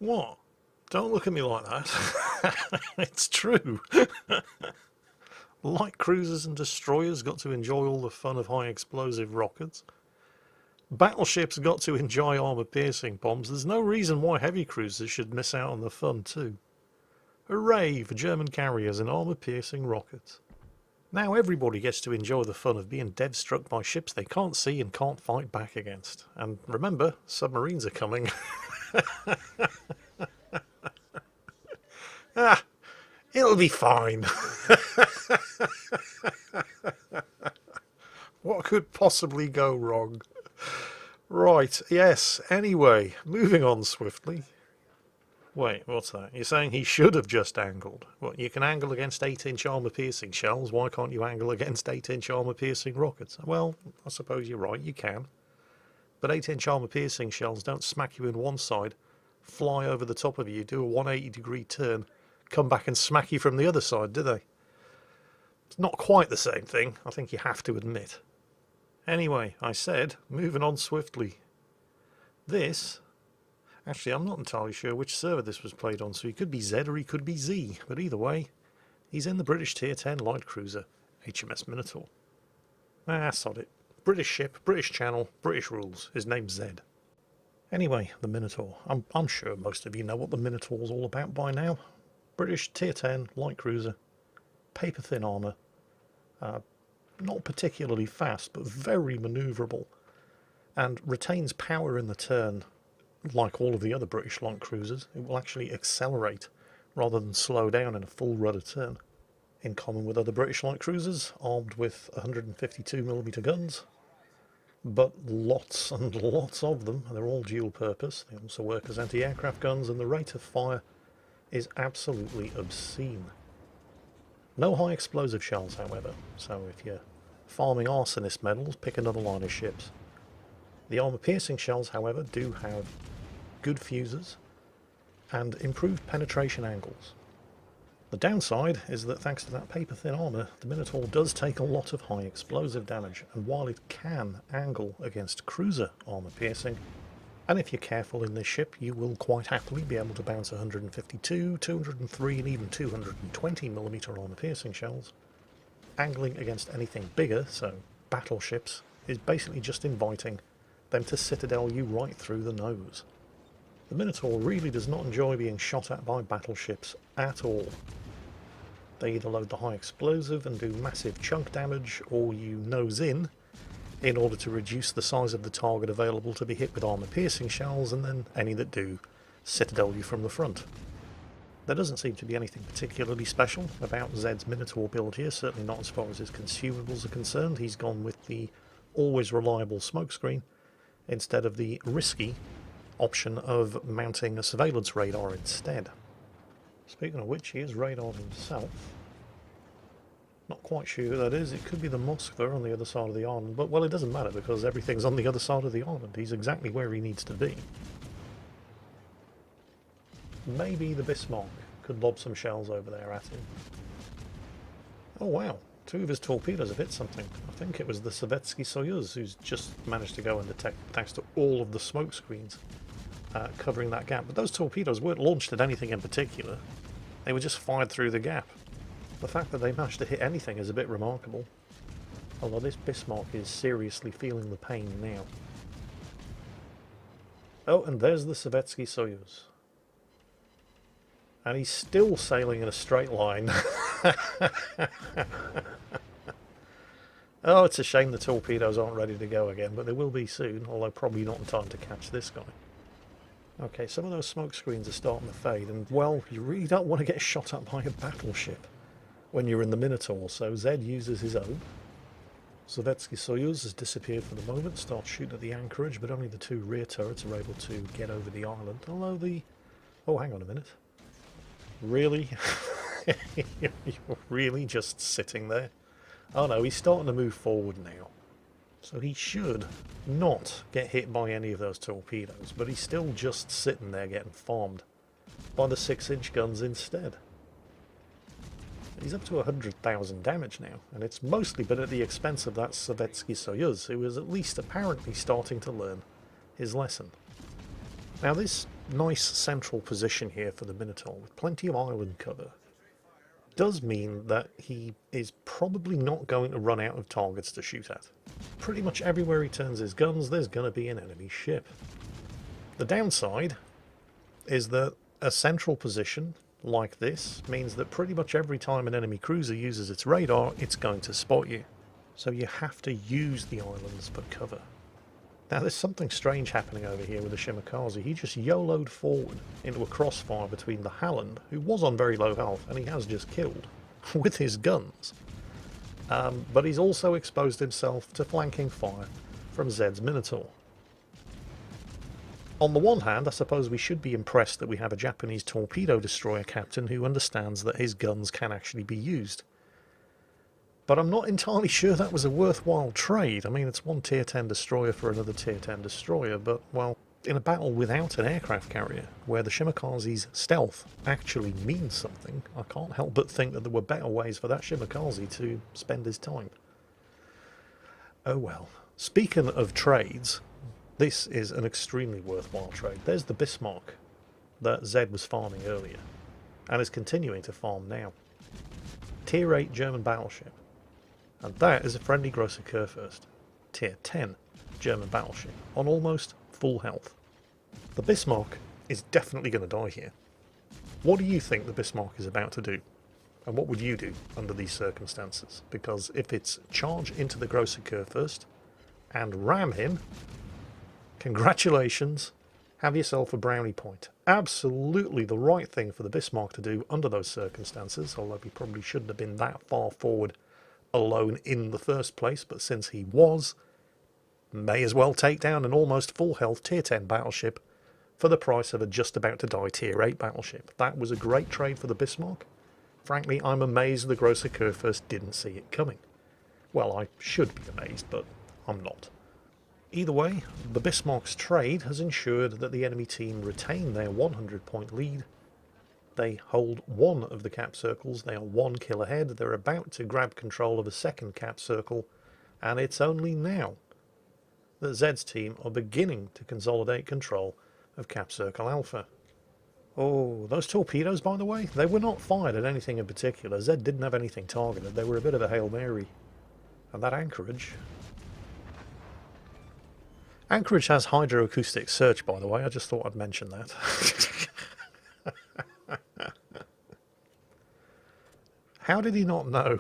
What? Don't look at me like that. It's true. Light cruisers and destroyers got to enjoy all the fun of high explosive rockets. Battleships got to enjoy armor-piercing bombs. There's no reason why heavy cruisers should miss out on the fun too. Hooray for German carriers and armor-piercing rockets. Now everybody gets to enjoy the fun of being dead struck by ships they can't see and can't fight back against. And remember, submarines are coming. It'll be fine. What could possibly go wrong? Right, yes, anyway, moving on swiftly. Wait, what's that? You're saying he should have just angled? What, you can angle against 8-inch armor-piercing shells, why can't you angle against 8-inch armor-piercing rockets? Well, I suppose you're right, you can. But 8-inch armor-piercing shells don't smack you in one side, fly over the top of you, do a 180-degree turn, come back and smack you from the other side, do they? It's not quite the same thing, I think you have to admit. Anyway, I said, moving on swiftly. This... Actually, I'm not entirely sure which server this was played on, so he could be Z or he could be Z, but either way, he's in the British Tier 10 light cruiser, HMS Minotaur. Sod it. British ship, British channel, British rules. His name's Z. Anyway, the Minotaur. I'm sure most of you know what the Minotaur's all about by now. British Tier 10 light cruiser, paper-thin armour, not particularly fast, but very manoeuvrable, and retains power in the turn. Like all of the other British light cruisers, it will actually accelerate rather than slow down in a full rudder turn. In common with other British light cruisers, armed with 152mm guns, but lots and lots of them. They're all dual purpose. They also work as anti-aircraft guns, and the rate of fire is absolutely obscene. No high explosive shells, however, so if you're farming arsonist medals, pick another line of ships. The armor-piercing shells, however, do have good fuses and improved penetration angles. The downside is that thanks to that paper-thin armour, the Minotaur does take a lot of high explosive damage, and while it can angle against cruiser armour-piercing, and if you're careful in this ship, you will quite happily be able to bounce 152, 203 and even 220mm armour-piercing shells, angling against anything bigger, so battleships, is basically just inviting them to citadel you right through the nose. The Minotaur really does not enjoy being shot at by battleships at all. They either load the high explosive and do massive chunk damage, or you nose in order to reduce the size of the target available to be hit with armor-piercing shells, and then any that do citadel you from the front. There doesn't seem to be anything particularly special about Zed's Minotaur build here, certainly not as far as his consumables are concerned. He's gone with the always reliable smokescreen instead of the risky option of mounting a surveillance radar instead. Speaking of which, he is radar himself. Not quite sure who that is. It could be the Moskva on the other side of the island, but well, it doesn't matter because everything's on the other side of the island. He's exactly where he needs to be. Maybe the Bismarck could lob some shells over there at him. Oh wow, 2 of his torpedoes have hit something. I think it was the Sovietsky Soyuz who's just managed to go undetected thanks to all of the smoke screens covering that gap. But those torpedoes weren't launched at anything in particular. They were just fired through the gap. The fact that they managed to hit anything is a bit remarkable. Although this Bismarck is seriously feeling the pain now. Oh, and there's the Sovietsky Soyuz. And he's still sailing in a straight line. Oh, it's a shame the torpedoes aren't ready to go again, but they will be soon, although probably not in time to catch this guy. Okay, some of those smoke screens are starting to fade, and, well, you really don't want to get shot at by a battleship when you're in the Minotaur, so Zed uses his own. Sovietsky Soyuz has disappeared for the moment, starts shooting at the anchorage, but only the two rear turrets are able to get over the island, although the... Oh, hang on a minute. Really? You're really just sitting there? Oh no, he's starting to move forward now. So he should not get hit by any of those torpedoes, but he's still just sitting there getting farmed by the 6-inch guns instead. He's up to 100,000 damage now, and it's mostly been at the expense of that Sovietsky Soyuz, who is at least apparently starting to learn his lesson. Now this nice central position here for the Minotaur, with plenty of island cover, does mean that he is probably not going to run out of targets to shoot at. Pretty much everywhere he turns his guns, there's going to be an enemy ship. The downside is that a central position like this means that pretty much every time an enemy cruiser uses its radar, it's going to spot you. So you have to use the islands for cover. Now there's something strange happening over here with the Shimakaze. He just YOLO'd forward into a crossfire between the Halland, who was on very low health, and he has just killed with his guns. But he's also exposed himself to flanking fire from Zed's Minotaur. On the one hand, I suppose we should be impressed that we have a Japanese torpedo destroyer captain who understands that his guns can actually be used. But I'm not entirely sure that was a worthwhile trade. I mean, it's one tier 10 destroyer for another tier 10 destroyer, but, well, in a battle without an aircraft carrier, where the Shimakaze's stealth actually means something, I can't help but think that there were better ways for that Shimakaze to spend his time. Oh well. Speaking of trades, this is an extremely worthwhile trade. There's the Bismarck that Zed was farming earlier, and is continuing to farm now. Tier 8 German battleship. And that is a friendly Grosser Kurfürst, tier 10 German battleship, on almost full health. The Bismarck is definitely going to die here. What do you think the Bismarck is about to do? And what would you do under these circumstances? Because if it's charge into the Grosser Kurfürst and ram him, congratulations, have yourself a brownie point. Absolutely the right thing for the Bismarck to do under those circumstances, although he probably shouldn't have been that far forward alone in the first place, but since he was, may as well take down an almost full health tier 10 battleship for the price of a just about to die tier 8 battleship. That was a great trade for the Bismarck. Frankly, I'm amazed the Grosser Kurfürst didn't see it coming. Well, I should be amazed, but I'm not. Either way, the Bismarck's trade has ensured that the enemy team retain their 100-point lead. They hold one of the cap circles, they are 1 kill ahead, they're about to grab control of a second cap circle, and it's only now that Zed's team are beginning to consolidate control of Cap Circle Alpha. Oh, those torpedoes, by the way, they were not fired at anything in particular. Zed didn't have anything targeted, they were a bit of a Hail Mary. And that anchorage... Anchorage has hydroacoustic search, by the way, I just thought I'd mention that. How did he not know?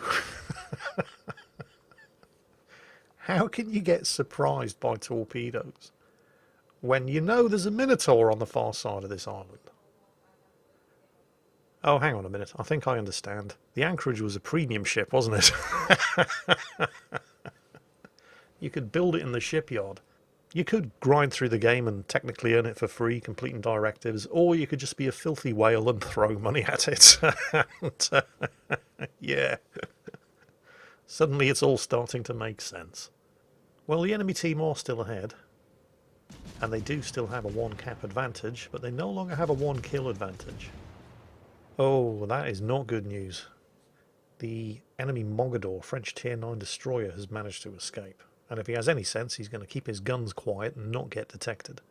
How can you get surprised by torpedoes when you know there's a Minotaur on the far side of this island? Oh, hang on a minute. I think I understand. The Anchorage was a premium ship, wasn't it? You could build it in the shipyard. You could grind through the game and technically earn it for free, completing directives, or you could just be a filthy whale and throw money at it. Yeah. Suddenly it's all starting to make sense. Well, the enemy team are still ahead, and they do still have a 1 cap advantage, but they no longer have a 1 kill advantage. Oh, that is not good news. The enemy Mogador, French tier 9 destroyer, has managed to escape. And if he has any sense, he's going to keep his guns quiet and not get detected.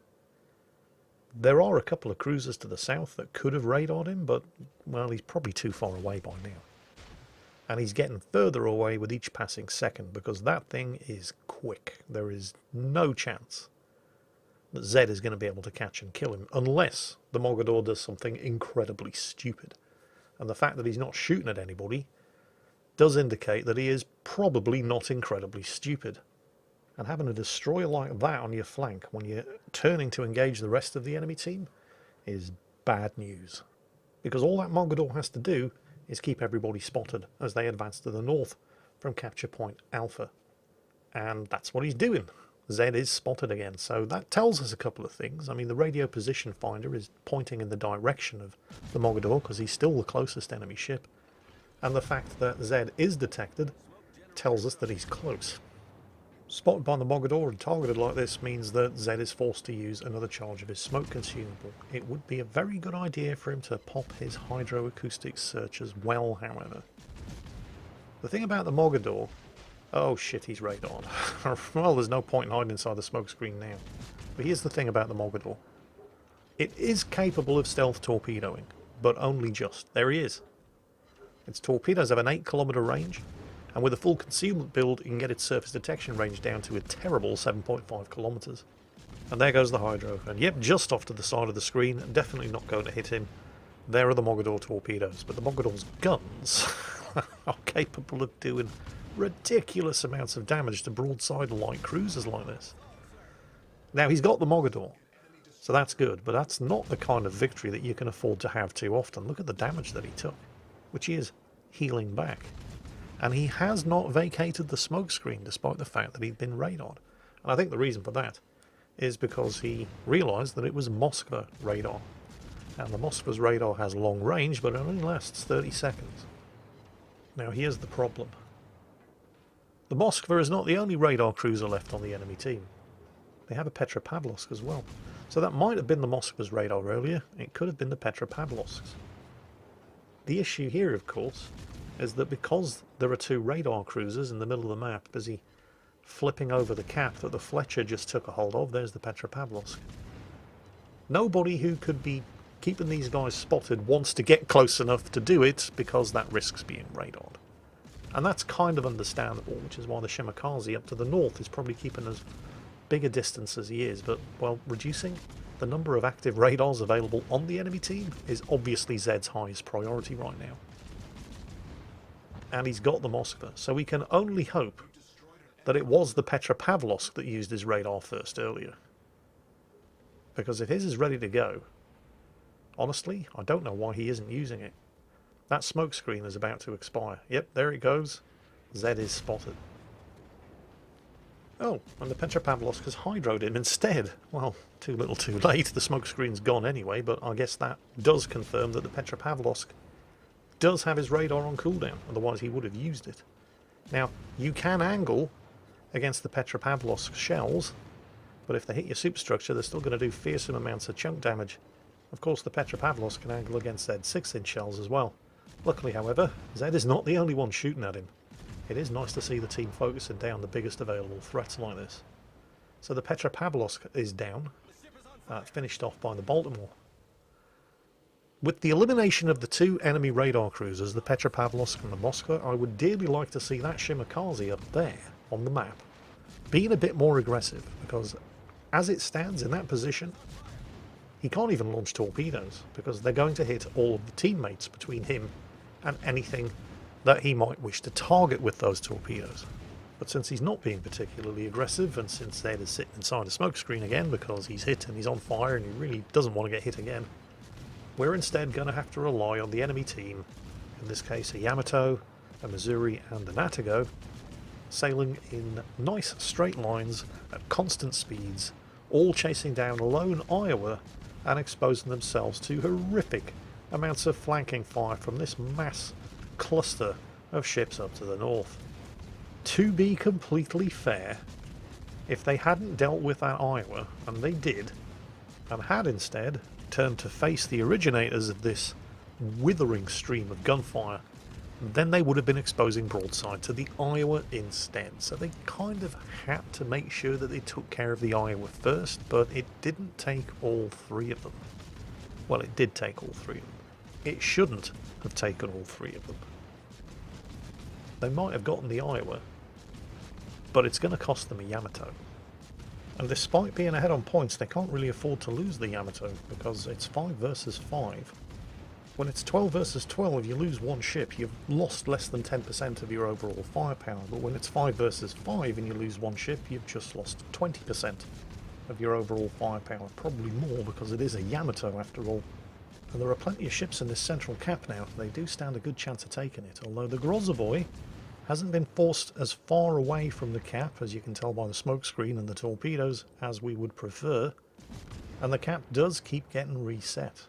There are a couple of cruisers to the south that could have radared him, but, well, he's probably too far away by now. And he's getting further away with each passing second, because that thing is quick. There is no chance that Zed is going to be able to catch and kill him, unless the Mogador does something incredibly stupid. And the fact that he's not shooting at anybody does indicate that he is probably not incredibly stupid. And having a destroyer like that on your flank when you're turning to engage the rest of the enemy team is bad news. Because all that Mogador has to do is keep everybody spotted as they advance to the north from capture point Alpha. And that's what he's doing. Zed is spotted again, so that tells us a couple of things. I mean, the radio position finder is pointing in the direction of the Mogador because he's still the closest enemy ship. And the fact that Zed is detected tells us that he's close. Spotted by the Mogador and targeted like this means that Zed is forced to use another charge of his smoke consumable. It would be a very good idea for him to pop his hydroacoustic search as well, however. The thing about the Mogador... Oh shit, he's radared. Well, there's no point in hiding inside the smoke screen now. But here's the thing about the Mogador. It is capable of stealth torpedoing, but only just. There he is. Its torpedoes have an 8-kilometer range, and with a full concealment build, you can get its surface detection range down to a terrible 7.5 kilometers. And there goes the Hydro. And yep, just off to the side of the screen, definitely not going to hit him. There are the Mogador torpedoes, but the Mogador's guns are capable of doing ridiculous amounts of damage to broadside light cruisers like this. Now, he's got the Mogador, so that's good, but that's not the kind of victory that you can afford to have too often. Look at the damage that he took, which is healing back. And he has not vacated the smoke screen, despite the fact that he'd been radared. And I think the reason for that is because he realised that it was Moskva radar. And the Moskva's radar has long range, but it only lasts 30 seconds. Now, here's the problem. The Moskva is not the only radar cruiser left on the enemy team. They have a Petropavlovsk as well. So that might have been the Moskva's radar earlier. It could have been the Petropavlovsk's. The issue here, of course, is that because there are 2 radar cruisers in the middle of the map busy flipping over the cap that the Fletcher just took a hold of, there's the Petropavlovsk. Nobody who could be keeping these guys spotted wants to get close enough to do it because that risks being radared. And that's kind of understandable, which is why the Shimakaze up to the north is probably keeping as big a distance as he is, but, well, reducing the number of active radars available on the enemy team is obviously Zed's highest priority right now. And he's got the Moskva, so we can only hope that it was the Petropavlovsk that used his radar first earlier. Because if his is ready to go, honestly, I don't know why he isn't using it. That smoke screen is about to expire. Yep, there it goes. Zed is spotted. Oh, and the Petropavlovsk has hydroed him instead. Well, too little too late. The smoke screen's gone anyway, but I guess that does confirm that the Petropavlovsk does have his radar on cooldown. Otherwise he would have used it. Now, you can angle against the Petropavlovsk shells, but if they hit your superstructure, they're still going to do fearsome amounts of chunk damage. Of course, the Petropavlovsk can angle against Zed's 6-inch shells as well. Luckily, however, Zed is not the only one shooting at him. It is nice to see the team focusing down the biggest available threats like this. So the Petropavlovsk is down, finished off by the Baltimore. With the elimination of the 2 enemy radar cruisers, the Petropavlovsk and the Moskva, I would dearly like to see that Shimakaze up there on the map being a bit more aggressive, because as it stands in that position, he can't even launch torpedoes because they're going to hit all of the teammates between him and anything that he might wish to target with those torpedoes. But since he's not being particularly aggressive, and since Zed is sitting inside a smoke screen again because he's hit and he's on fire and he really doesn't want to get hit again, we're instead going to have to rely on the enemy team, in this case a Yamato, a Missouri and a Natago, sailing in nice straight lines at constant speeds, all chasing down a lone Iowa and exposing themselves to horrific amounts of flanking fire from this mass cluster of ships up to the north. To be completely fair, if they hadn't dealt with that Iowa, and they did, and had instead turned to face the originators of this withering stream of gunfire, then they would have been exposing broadside to the Iowa instead. So they kind of had to make sure that they took care of the Iowa first, but it didn't take all 3 of them. Well, it did take all 3 of them. It shouldn't have taken all 3 of them. They might have gotten the Iowa, but it's going to cost them a Yamato. And despite being ahead on points, they can't really afford to lose the Yamato, because it's 5 versus 5. When it's 12 versus 12, you lose one ship, you've lost less than 10% of your overall firepower. But when it's 5 versus 5 and you lose one ship, you've just lost 20% of your overall firepower. Probably more, because it is a Yamato after all. And there are plenty of ships in this central cap now. They do stand a good chance of taking it, although the Grozavoy hasn't been forced as far away from the cap, as you can tell by the smoke screen and the torpedoes, as we would prefer. And the cap does keep getting reset.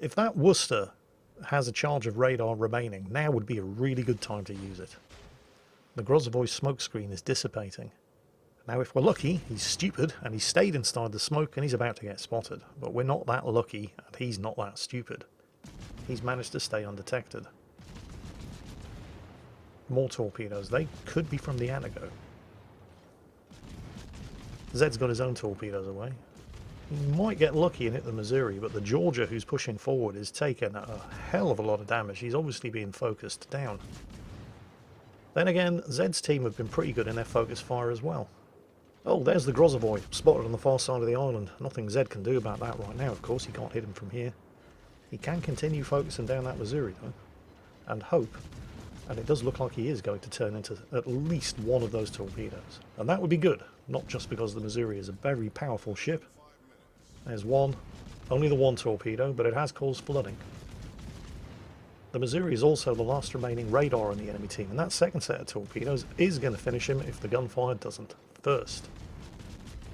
If that Worcester has a charge of radar remaining, now would be a really good time to use it. The Grozavoy's smoke screen is dissipating. Now if we're lucky, he's stupid and he stayed inside the smoke and he's about to get spotted. But we're not that lucky and he's not that stupid. He's managed to stay undetected. More torpedoes. They could be from the Anago. Zed's got his own torpedoes away. He might get lucky and hit the Missouri, but the Georgia, who's pushing forward, is taking a hell of a lot of damage. He's obviously being focused down. Then again, Zed's team have been pretty good in their focus fire as well. Oh, there's the Grozavoy, spotted on the far side of the island. Nothing Zed can do about that right now, of course. He can't hit him from here. He can continue focusing down that Missouri, though, and hope. And it does look like he is going to turn into at least one of those torpedoes. And that would be good, not just because the Missouri is a very powerful ship. There's one, only the one torpedo, but it has caused flooding. The Missouri is also the last remaining radar on the enemy team, and that second set of torpedoes is going to finish him if the gunfire doesn't first.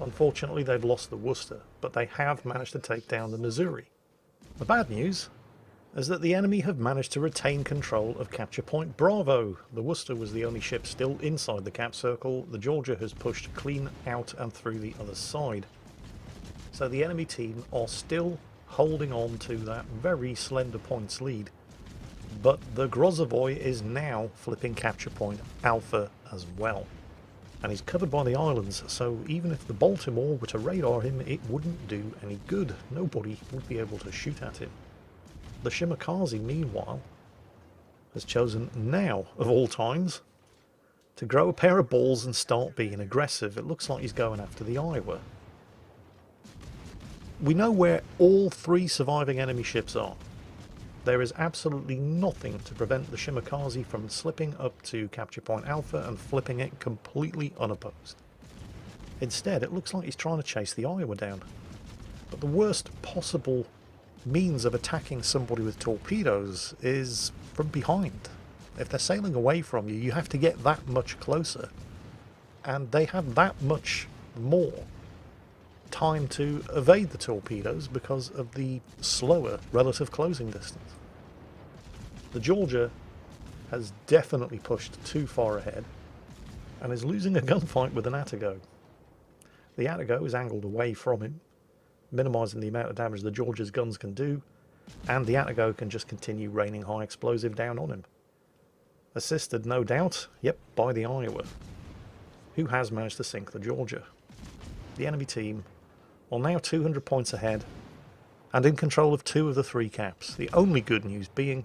Unfortunately, they've lost the Worcester, but they have managed to take down the Missouri. The bad news is that the enemy have managed to retain control of Capture Point Bravo. The Worcester was the only ship still inside the cap circle. The Georgia has pushed clean out and through the other side. So the enemy team are still holding on to that very slender points lead. But the Grozavoy is now flipping Capture Point Alpha as well. And he's covered by the islands, so even if the Baltimore were to radar him, it wouldn't do any good. Nobody would be able to shoot at him. The Shimakaze, meanwhile, has chosen now, of all times, to grow a pair of balls and start being aggressive. It looks like he's going after the Iowa. We know where all 3 surviving enemy ships are. There is absolutely nothing to prevent the Shimakaze from slipping up to Capture Point Alpha and flipping it completely unopposed. Instead, it looks like he's trying to chase the Iowa down. But the worst possible means of attacking somebody with torpedoes is from behind. If they're sailing away from you, you have to get that much closer. And they have that much more time to evade the torpedoes because of the slower relative closing distance. The Georgia has definitely pushed too far ahead and is losing a gunfight with an Atago. The Atago is angled away from him, minimising the amount of damage the Georgia's guns can do, and the Atago can just continue raining high explosive down on him. Assisted, no doubt, yep, by the Iowa, who has managed to sink the Georgia. The enemy team are now 200 points ahead and in control of 2 of the 3 caps. The only good news being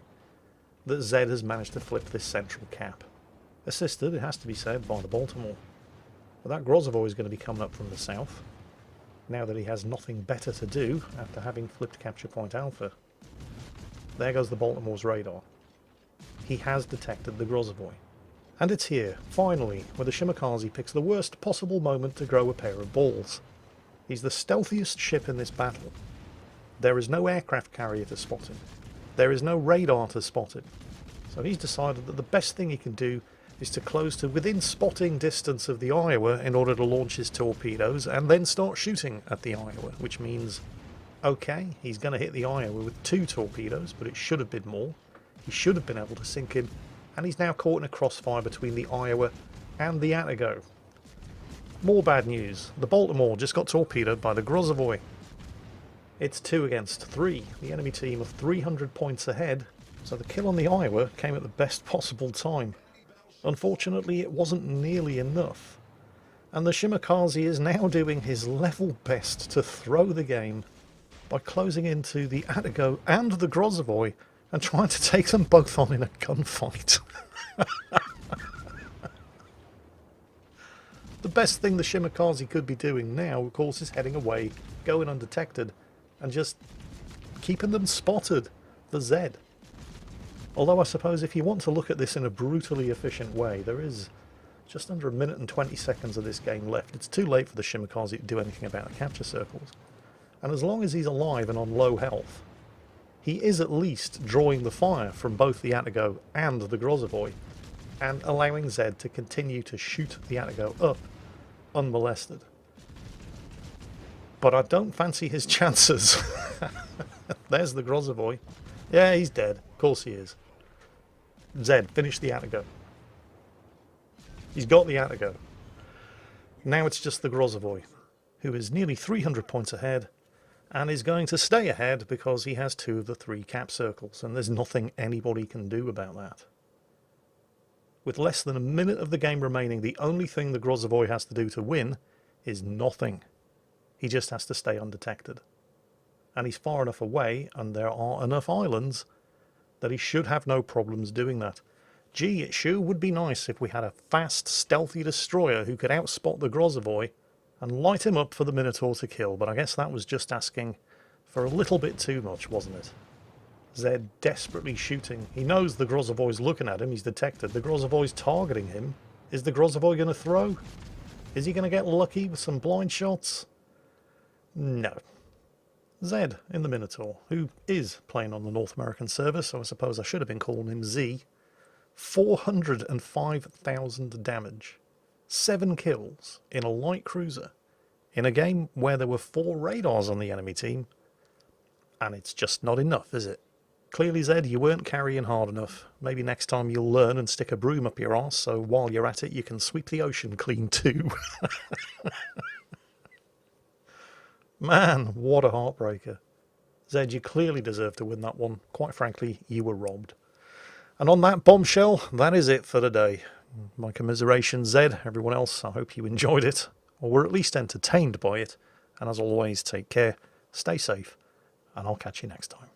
that Zed has managed to flip this central cap. Assisted, it has to be said, by the Baltimore. But that Grozavoy is going to be coming up from the south, now that he has nothing better to do after having flipped Capture Point Alpha. There goes the Baltimore's radar. He has detected the Grozavoy. And it's here, finally, where the Shimakaze picks the worst possible moment to grow a pair of balls. He's the stealthiest ship in this battle. There is no aircraft carrier to spot him. There is no radar to spot him. So he's decided that the best thing he can do is to close to within spotting distance of the Iowa in order to launch his torpedoes and then start shooting at the Iowa, which means, okay, he's going to hit the Iowa with 2 torpedoes, but it should have been more. He should have been able to sink him, and he's now caught in a crossfire between the Iowa and the Atago. More bad news. The Baltimore just got torpedoed by the Grozavoy. It's 2 against 3. The enemy team are 300 points ahead, so the kill on the Iowa came at the best possible time. Unfortunately, it wasn't nearly enough, and the Shimakaze is now doing his level best to throw the game by closing into the Atago and the Grozavoy and trying to take them both on in a gunfight. The best thing the Shimakaze could be doing now, of course, is heading away, going undetected, and just keeping them spotted for Zed. Although I suppose if you want to look at this in a brutally efficient way, there is just under 1 minute and 20 seconds of this game left. It's too late for the Shimakaze to do anything about the capture circles. And as long as he's alive and on low health, he is at least drawing the fire from both the Atago and the Grozavoy, and allowing Zed to continue to shoot the Atago up unmolested. But I don't fancy his chances. There's the Grozavoy. Yeah, he's dead. Of course he is. Zed, finish the Atago. He's got the Atago. Now it's just the Grozavoy, who is nearly 300 points ahead, and is going to stay ahead because he has 2 of the 3 cap circles, and there's nothing anybody can do about that. With less than 1 minute of the game remaining, the only thing the Grozavoy has to do to win is nothing. He just has to stay undetected. And he's far enough away, and there are enough islands, that he should have no problems doing that. Gee, it sure would be nice if we had a fast, stealthy destroyer who could outspot the Grozavoy and light him up for the Minotaur to kill, but I guess that was just asking for a little bit too much, wasn't it? Zed desperately shooting. He knows the Grozavoy's looking at him, he's detected. The Grozavoy's targeting him. Is the Grozavoy going to throw? Is he going to get lucky with some blind shots? No. Zed in the Minotaur, who is playing on the North American server, so I suppose I should have been calling him Z. 405,000 damage. 7 kills in a light cruiser. In a game where there were 4 radars on the enemy team. And it's just not enough, is it? Clearly, Zed, you weren't carrying hard enough. Maybe next time you'll learn and stick a broom up your arse, so while you're at it, you can sweep the ocean clean too. Man, what a heartbreaker. Zed, you clearly deserve to win that one. Quite frankly, you were robbed. And on that bombshell, that is it for today. My commiserations, Zed. Everyone else, I hope you enjoyed it, or were at least entertained by it. And as always, take care, stay safe, and I'll catch you next time.